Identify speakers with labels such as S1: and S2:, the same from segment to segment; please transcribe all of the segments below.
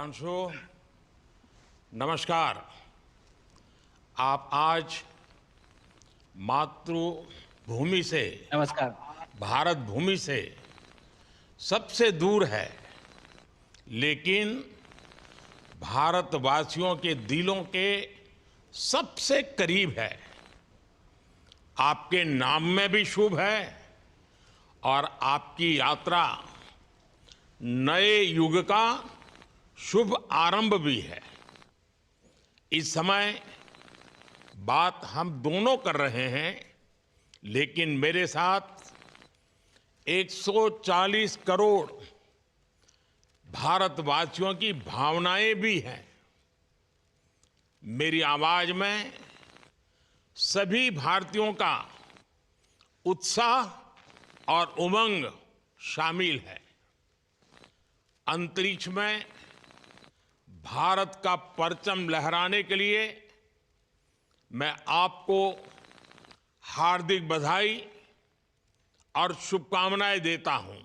S1: सुधांशु, नमस्कार। आप आज मातृभूमि से,
S2: नमस्कार।
S1: भारत भूमि से सबसे दूर है, लेकिन भारतवासियों के दिलों के सबसे करीब है। आपके नाम में भी शुभ है और आपकी यात्रा नए युग का शुभ आरंभ भी है। इस समय बात हम दोनों कर रहे हैं, लेकिन मेरे साथ 140 करोड़ भारतवासियों की भावनाएं भी हैं। मेरी आवाज में सभी भारतीयों का उत्साह और उमंग शामिल है। अंतरिक्ष में भारत का परचम लहराने के लिए मैं आपको हार्दिक बधाई और शुभकामनाएं देता हूं।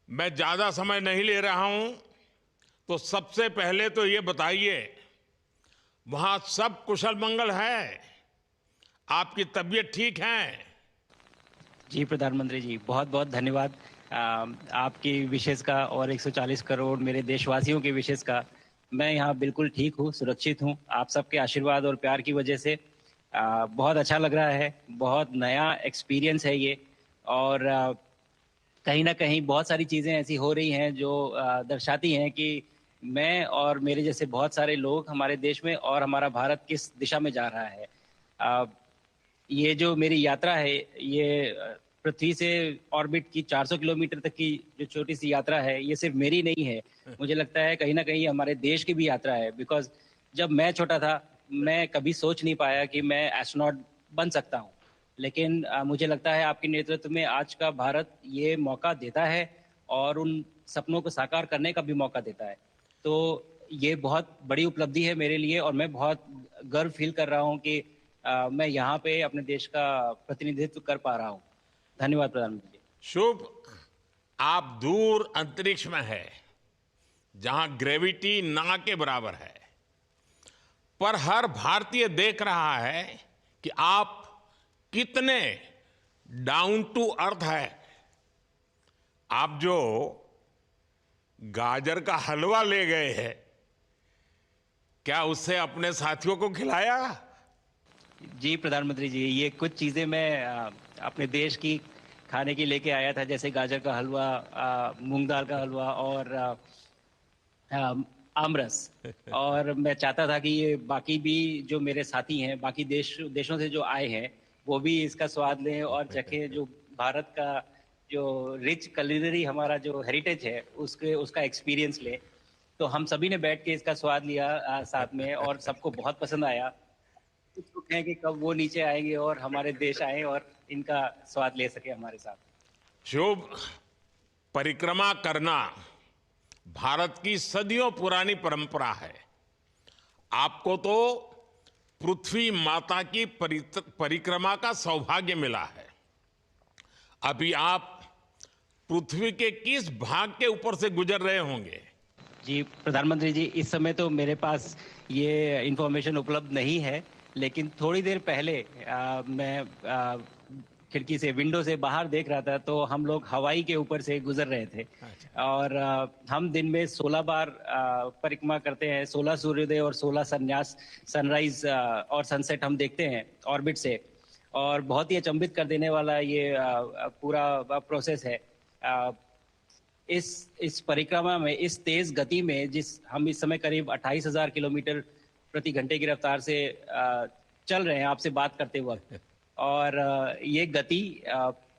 S1: मैं ज्यादा समय नहीं ले रहा हूं, तो सबसे पहले तो ये बताइए, वहां सब कुशल मंगल है? आपकी तबीयत ठीक है?
S2: जी प्रधानमंत्री जी, बहुत बहुत धन्यवाद आपकी विशेष का और 140 करोड़ मेरे देशवासियों की विशेष का। मैं यहाँ बिल्कुल ठीक हूँ, सुरक्षित हूँ। आप सबके आशीर्वाद और प्यार की वजह से बहुत अच्छा लग रहा है। बहुत नया एक्सपीरियंस है ये। और कहीं ना कहीं बहुत सारी चीज़ें ऐसी हो रही हैं जो दर्शाती हैं कि मैं और मेरे जैसे बहुत सारे लोग हमारे देश में और हमारा भारत किस दिशा में जा रहा है। अ, ये जो मेरी यात्रा है, ये पृथ्वी से ऑर्बिट की 400 किलोमीटर तक की जो छोटी सी यात्रा है, ये सिर्फ मेरी नहीं है। मुझे लगता है कहीं ना कहीं हमारे देश की भी यात्रा है। बिकॉज जब मैं छोटा था, मैं कभी सोच नहीं पाया कि मैं एस्ट्रोनॉट बन सकता हूँ। लेकिन मुझे लगता है आपके नेतृत्व में आज का भारत ये मौका देता है और उन सपनों को साकार करने का भी मौका देता है। तो ये बहुत बड़ी उपलब्धि है मेरे लिए और मैं बहुत गर्व फील कर रहा हूँ कि मैं यहाँ पे अपने देश का प्रतिनिधित्व कर पा रहा हूँ। धन्यवाद प्रधानमंत्री जी।
S1: शुभ। आप दूर अंतरिक्ष में है, जहां ग्रेविटी ना के बराबर है, पर हर भारतीय देख रहा है कि आप कितने डाउन टू अर्थ है। आप जो गाजर का हलवा ले गए हैं, क्या उससे अपने साथियों को खिलाया?
S2: जी प्रधानमंत्री जी, ये कुछ चीज़ें मैं अपने देश की खाने की लेके आया था, जैसे गाजर का हलवा, मूंग दाल का हलवा और आमरस। और मैं चाहता था कि ये बाकी भी जो मेरे साथी हैं, बाकी देशों से जो आए हैं, वो भी इसका स्वाद लें और चखें। जो भारत का जो रिच culinary हमारा जो हेरिटेज है, उसके उसका एक्सपीरियंस लें। तो हम सभी ने बैठ के इसका स्वाद लिया साथ में, और सबको बहुत पसंद आया। कुछ लोग हैं कि कब वो नीचे आएंगे और हमारे देश आए और इनका स्वाद ले सके हमारे साथ।
S1: शुभ। परिक्रमा करना भारत की सदियों पुरानी परंपरा है। आपको तो पृथ्वी माता की परिक्रमा का सौभाग्य मिला है। अभी आप पृथ्वी के किस भाग के ऊपर से गुजर रहे होंगे?
S2: जी प्रधानमंत्री जी, इस समय तो मेरे पास ये इंफॉर्मेशन उपलब्ध नहीं है। लेकिन थोड़ी देर पहले मैं खिड़की से, विंडो से बाहर देख रहा था, तो हम लोग हवाई के ऊपर से गुजर रहे थे।
S1: अच्छा।
S2: और हम दिन में 16 बार परिक्रमा करते हैं। 16 सूर्योदय और 16 संन्यास, सनराइज और सनसेट हम देखते हैं ऑर्बिट से। और बहुत ही अचंभित कर देने वाला ये पूरा प्रोसेस है। अ, इस परिक्रमा में, इस तेज गति में, जिस हम इस समय करीब 28,000 किलोमीटर प्रति घंटे की रफ्तार से चल रहे हैं आपसे बात करते वक्त। और ये गति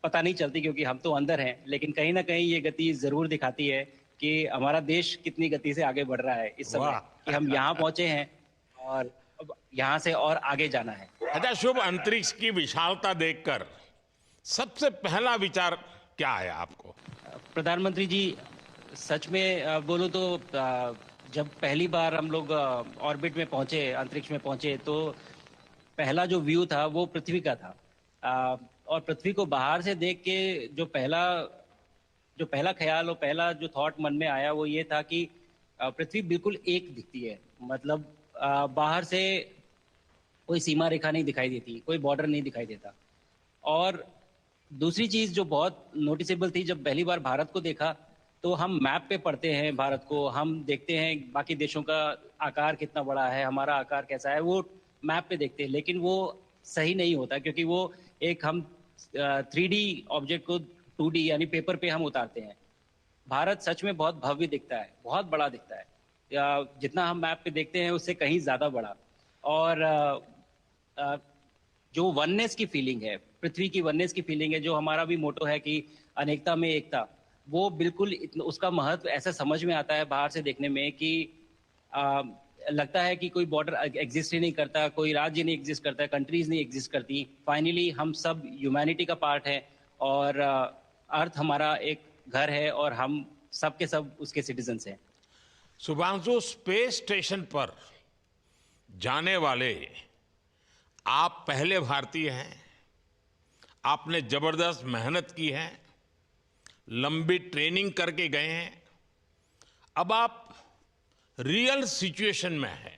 S2: पता नहीं चलती क्योंकि हम तो अंदर हैं, लेकिन कहीं ना कहीं ये गति जरूर दिखाती है कि हमारा देश कितनी गति से आगे बढ़ रहा है इस समय, कि हम यहाँ
S1: वाह।
S2: पहुंचे हैं और अब यहाँ से और आगे जाना है।
S1: अच्छा शुभ, अंतरिक्ष की विशालता देखकर सबसे पहला विचार क्या आया आपको?
S2: प्रधानमंत्री जी, सच में बोलूं तो जब पहली बार हम लोग ऑर्बिट में पहुंचे, अंतरिक्ष में पहुंचे, तो पहला जो व्यू था वो पृथ्वी का था। और पृथ्वी को बाहर से देख के जो पहला जो पहला ख्याल और पहला जो थॉट मन में आया वो ये था कि पृथ्वी बिल्कुल एक दिखती है। मतलब बाहर से कोई सीमा रेखा नहीं दिखाई देती, कोई बॉर्डर नहीं दिखाई देता। और दूसरी चीज जो बहुत नोटिसेबल थी, जब पहली बार भारत को देखा तो हम मैप पे पढ़ते हैं भारत को, हम देखते हैं बाकी देशों का आकार कितना बड़ा है, हमारा आकार कैसा है, वो मैप पे देखते हैं। लेकिन वो सही नहीं होता, क्योंकि वो एक हम 3D ऑब्जेक्ट को 2D यानी पेपर पे हम उतारते हैं। भारत सच में बहुत भव्य दिखता है, बहुत बड़ा दिखता है, या जितना हम मैप पे देखते हैं उससे कहीं ज्यादा बड़ा। और अ, जो वननेस की फीलिंग है, पृथ्वी की वननेस की फीलिंग है, जो हमारा भी मोटो है कि अनेकता में एकता, वो बिल्कुल उसका महत्व ऐसा समझ में आता है बाहर से देखने में कि आ, लगता है कि कोई बॉर्डर एग्जिस्ट ही नहीं करता, कोई राज्य नहीं एग्जिस्ट करता, कंट्रीज नहीं एग्जिस्ट करती। फाइनली हम सब ह्यूमैनिटी का पार्ट है, और अर्थ हमारा एक घर है, और हम सब के सब उसके सिटीजन्स हैं।
S1: शुभांशु, स्पेस स्टेशन पर जाने वाले आप पहले भारतीय हैं। आपने जबरदस्त मेहनत की है, लंबी ट्रेनिंग करके गए हैं। अब आप रियल सिचुएशन में हैं,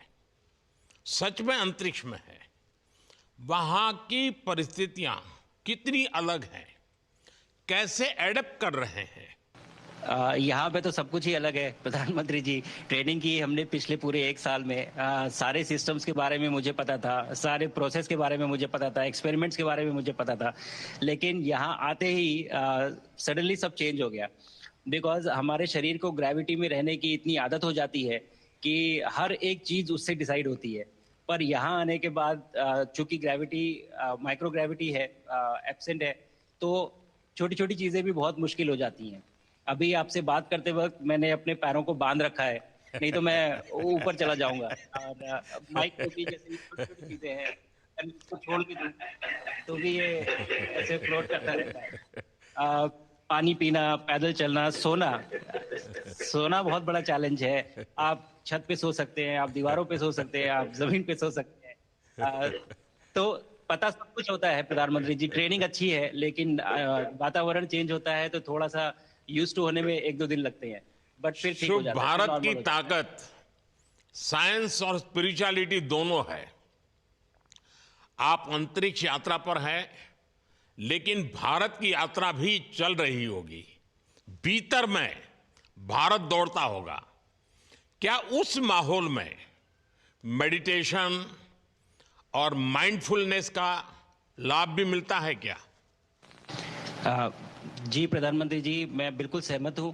S1: सच में अंतरिक्ष में हैं। वहां की परिस्थितियां कितनी अलग हैं, कैसे एडप्ट कर रहे हैं?
S2: यहाँ पे तो सब कुछ ही अलग है प्रधानमंत्री जी। ट्रेनिंग की हमने पिछले पूरे 1 साल में। सारे सिस्टम्स के बारे में मुझे पता था, सारे प्रोसेस के बारे में मुझे पता था, एक्सपेरिमेंट्स के बारे में मुझे पता था। लेकिन यहाँ आते ही सडनली सब चेंज हो गया। बिकॉज हमारे शरीर को ग्रेविटी में रहने की इतनी आदत हो जाती है कि हर एक चीज उससे डिसाइड होती है। पर यहाँ आने के बाद चूंकि ग्रेविटी माइक्रो ग्रेविटी है, एब्सेंट है, तो छोटी छोटी चीजें भी बहुत मुश्किल हो जाती हैं। अभी आपसे बात करते वक्त मैंने अपने पैरों को बांध रखा है, नहीं तो मैं ऊपर चला जाऊंगा। और माइक पे भी जैसे छोटी छोटी चीजें हैं, अगर इसको छोड़ के दूं तो भी ये ऐसे फ्लोट करता रहता है। पानी पीना, पैदल चलना, सोना। सोना बहुत बड़ा चैलेंज है। आप छत पे सो सकते हैं, आप दीवारों पे सो सकते हैं, आप जमीन पे सो सकते हैं। तो पता सब कुछ होता है प्रधानमंत्री जी, ट्रेनिंग अच्छी है, लेकिन वातावरण चेंज होता है तो थोड़ा सा यूज टू होने में 1-2 दिन लगते हैं, बट फिर ठीक हो
S1: शुभ
S2: जाता है, फिर
S1: भारत की
S2: नॉर्मल हो जाता है।
S1: ताकत साइंस और स्पिरिचुअलिटी दोनों है। आप अंतरिक्ष यात्रा पर हैं, लेकिन भारत की यात्रा भी चल रही होगी। भीतर में भारत दौड़ता होगा। क्या उस माहौल में मेडिटेशन और माइंडफुलनेस का लाभ भी मिलता है क्या?
S2: अ, जी प्रधानमंत्री जी, मैं बिल्कुल सहमत हूँ।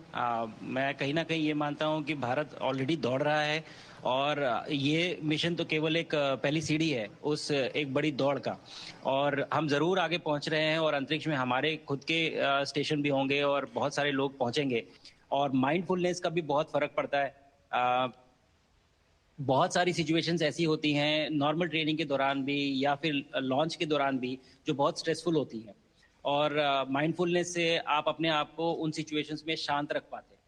S2: मैं कहीं ना कहीं ये मानता हूँ कि भारत ऑलरेडी दौड़ रहा है, और ये मिशन तो केवल एक पहली सीढ़ी है उस एक बड़ी दौड़ का। और हम जरूर आगे पहुंच रहे हैं, और अंतरिक्ष में हमारे खुद के स्टेशन भी होंगे और बहुत सारे लोग पहुंचेंगे। और माइंडफुलनेस का भी बहुत फर्क पड़ता है। बहुत सारी सिचुएशंस ऐसी होती हैं नॉर्मल ट्रेनिंग के दौरान भी, या फिर लॉन्च के दौरान भी, जो बहुत स्ट्रेसफुल होती हैं। और माइंडफुलनेस से आप अपने आप को उन सिचुएशंस में शांत रख पाते हैं,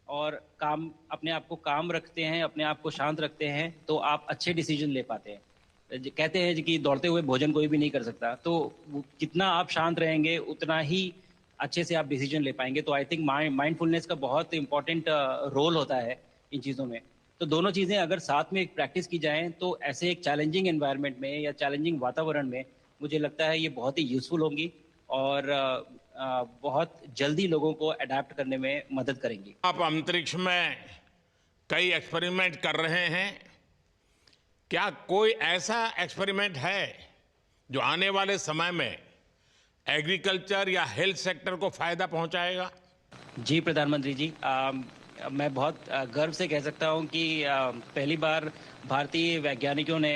S2: और काम अपने आप को काम रखते हैं, अपने आप को शांत रखते हैं, तो आप अच्छे डिसीजन ले पाते हैं। कहते हैं कि दौड़ते हुए भोजन कोई भी नहीं कर सकता, तो जितना आप शांत रहेंगे उतना ही अच्छे से आप डिसीजन ले पाएंगे। तो आई थिंक माइंडफुलनेस का बहुत इंपॉर्टेंट रोल होता है इन चीज़ों में। तो दोनों चीज़ें अगर साथ में प्रैक्टिस की जाएं तो ऐसे एक चैलेंजिंग एनवायरनमेंट में या चैलेंजिंग वातावरण में मुझे लगता है ये बहुत ही यूजफुल होंगी, और बहुत जल्दी लोगों को अडेप्ट करने में मदद करेंगी।
S1: आप अंतरिक्ष में कई एक्सपेरिमेंट कर रहे हैं। क्या कोई ऐसा एक्सपेरिमेंट है जो आने वाले समय में एग्रीकल्चर या हेल्थ सेक्टर को फायदा पहुंचाएगा?
S2: जी प्रधानमंत्री जी, मैं बहुत गर्व से कह सकता हूं कि पहली बार भारतीय वैज्ञानिकों ने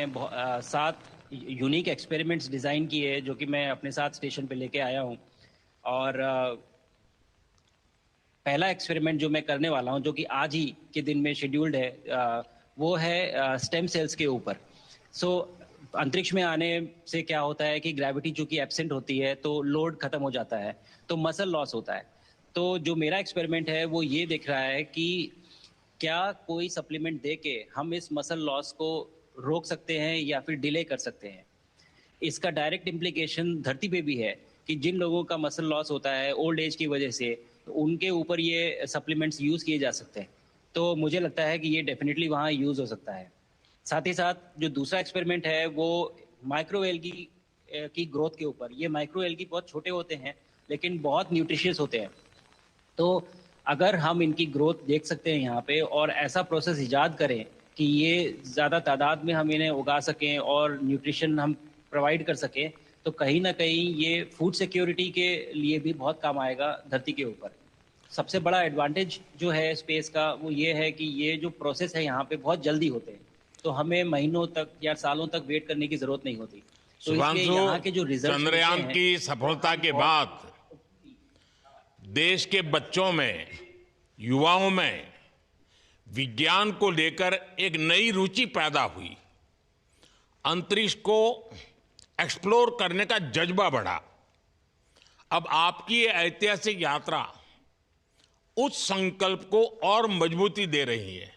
S2: 7 यूनिक एक्सपेरिमेंट्स डिज़ाइन किए, जो कि मैं अपने साथ स्टेशन पे लेके आया हूं। और पहला एक्सपेरिमेंट जो मैं करने वाला हूं, जो कि आज ही के दिन में शेड्यूल्ड है, वो है स्टेम सेल्स के ऊपर। सो अंतरिक्ष में आने से क्या होता है कि ग्रेविटी चूंकि एब्सेंट होती है तो लोड खत्म हो जाता है, तो मसल लॉस होता है। तो जो मेरा एक्सपेरिमेंट है वो ये देख रहा है कि क्या कोई सप्लीमेंट दे के हम इस मसल लॉस को रोक सकते हैं या फिर डिले कर सकते हैं। इसका डायरेक्ट इम्प्लीकेशन धरती पे भी है कि जिन लोगों का मसल लॉस होता है ओल्ड एज की वजह से, तो उनके ऊपर ये सप्लीमेंट्स यूज़ किए जा सकते हैं। तो मुझे लगता है कि ये डेफिनेटली वहाँ यूज़ हो सकता है। साथ ही साथ जो दूसरा एक्सपेरिमेंट है वो माइक्रो एल्गी की ग्रोथ के ऊपर। ये माइक्रो एल्गी बहुत छोटे होते हैं लेकिन बहुत न्यूट्रिशियस होते हैं। तो अगर हम इनकी ग्रोथ देख सकते हैं यहाँ पे और ऐसा प्रोसेस इजाद करें कि ये ज़्यादा तादाद में हम इन्हें उगा सकें और न्यूट्रिशन हम प्रोवाइड कर सकें, तो कहीं ना कहीं ये फूड सिक्योरिटी के लिए भी बहुत काम आएगा धरती के ऊपर। सबसे बड़ा एडवांटेज जो है स्पेस का वो ये है कि ये जो प्रोसेस है यहाँ पे बहुत जल्दी होते हैं, तो हमें महीनों तक या सालों तक वेट करने की जरूरत नहीं होती। तो इसलिए
S1: शुभांशु,
S2: यहाँ के जो रिजल्ट
S1: चंद्रयान की सफलता के बाद देश के बच्चों में, युवाओं में विज्ञान को लेकर एक नई रुचि पैदा हुई। अंतरिक्ष को एक्सप्लोर करने का जज्बा बढ़ा। अब आपकी ये ऐतिहासिक यात्रा उस संकल्प को और मजबूती दे रही है।